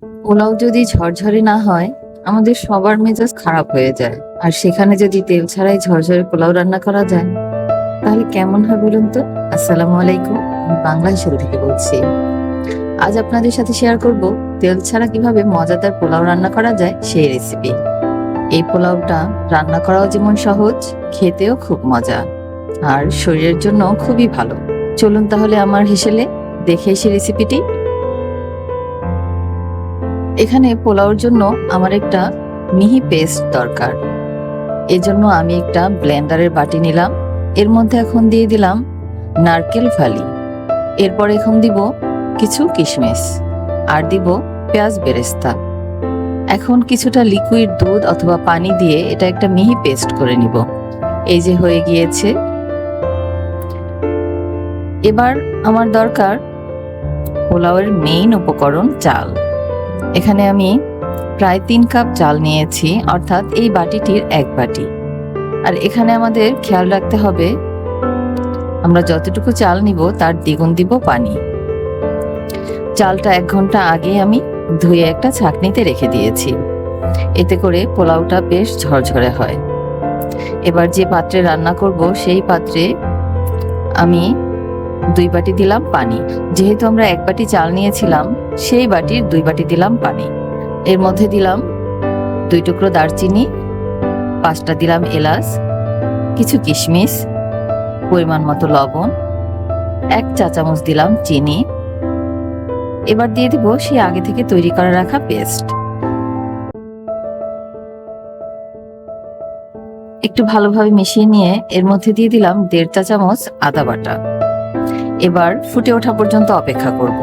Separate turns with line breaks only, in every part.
পোলাও যদি ঝরঝরে না হয়, আমাদের সবার মেজাজ খারাপ হয়ে যায়। আর সেখানে যদি তেল ছাড়াই ঝরঝরে পোলাও রান্না করা যায়, তাহলে কেমন হয় বলুন তো? আসসালামু আলাইকুম, আমি বাংলাদেশের থেকে বলছি। আজ আপনাদের সাথে শেয়ার করব তেল ছাড়া কিভাবে মজাদার পোলাও রান্না করা যায় সেই রেসিপি। এই পোলাওটা রান্না করাও যেমন সহজ, খেতেও খুব মজা, আর শরীরের জন্য খুবই ভালো। চলুন তাহলে আমার হেসেলে দেখে এসে রেসিপিটি। এখানে পোলাওর জন্য আমার একটা মিহি পেস্ট দরকার। এজন্য আমি একটা ব্লেন্ডারের বাটি নিলাম। এর মধ্যে এখন দিয়ে দিলাম নারকেল ফালি। এরপর এখন দিব কিছু কিশমিশ, আর দিব পেঁয়াজ বেরেস্তা। এখন কিছুটা লিকুইড দুধ অথবা পানি দিয়ে এটা একটা মিহি পেস্ট করে নিব। এই যে হয়ে গিয়েছে। এবার আমার দরকার পোলাওয়ের মেইন উপকরণ চাল। এখানে আমি প্রায় 3 কাপ চাল নিয়েছি, অর্থাৎ এই বাটিটির 1 বাটি। আর এখানে আমাদের খেয়াল রাখতে হবে, আমরা যতটুকু চাল নিব তার দ্বিগুণ দিব পানি। চালটা 1 ঘন্টা আগে আমি ধুয়ে একটা ছাঁকনিতে রেখে দিয়েছি, এতে করে পোলাওটা বেশ ঝরঝরে হয়। এবার যে পাত্রে রান্না করব সেই পাত্রে আমি 2 বাটি দিলাম পানি। যেহেতু আমরা 1 বাটি চাল নিয়েছিলাম, সেই বাটির 2 বাটি দিলাম পানি। এর মধ্যে দিলাম 2 টুকরো দারচিনি, 5টা দিলাম এলাচ, কিছু কিশমিশ, পরিমাণ মতো লবণ, 1 চা চামচ দিলাম চিনি। এবার দিয়ে দিব সেই আগে থেকে তৈরি করে রাখা পেস্ট। একটু ভালোভাবে মিশিয়ে নিয়ে এর মধ্যে দিয়ে দিলাম 1.5 চা চামচ আদা বাটা। এবার ফুটে ওঠা পর্যন্ত অপেক্ষা করব।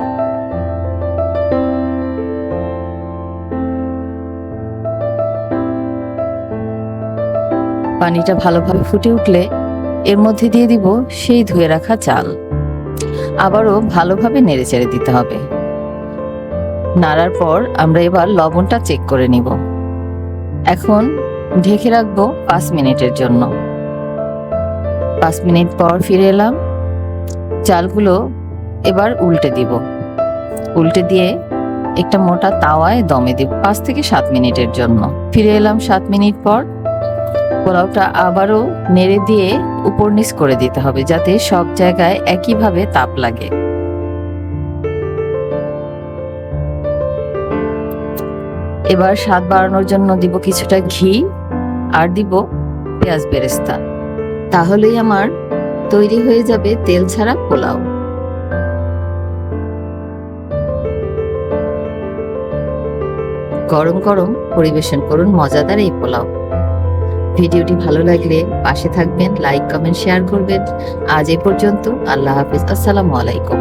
পানিটা ভালোভাবে ফুটে উঠলে এর মধ্যে দিয়ে দিব সেই ধুয়ে রাখা চাল। আবারও ভালোভাবে নেড়েচেড়ে দিতে হবে। নাড়ার পর আমরা এবার লবণটা চেক করে নিব। এখন ঢেকে রাখবো 5 মিনিটের জন্য। 5 মিনিট পর ফিরে এলাম। চালগুলো এবার উল্টে দিব। উল্টে দিয়ে একটা মোটা তাওয়ায় দমে দিব 5 থেকে 7 মিনিটের জন্য। ফিরে এলাম 7 মিনিট পর। পোলাওটা আবারও নেড়ে দিয়ে উপর নিচ করে দিতে হবে, যাতে সব জায়গায় একইভাবে তাপ লাগে। এবার স্বাদ বাড়ানোর জন্য দিব কিছুটা ঘি, আর দিব পেঁয়াজ বেরেস্তা। তাহলেই আমার তৈরি হয়ে যাবে তেল ছাড়া পোলাও। গরম গরম পরিবেশন করুন মজাদার এই পোলাও। ভিডিওটি ভালো লাগলে পাশে থাকবেন, লাইক কমেন্ট শেয়ার করবেন। আজ এ পর্যন্ত। আল্লাহ হাফেজ। আসসালামু আলাইকুম।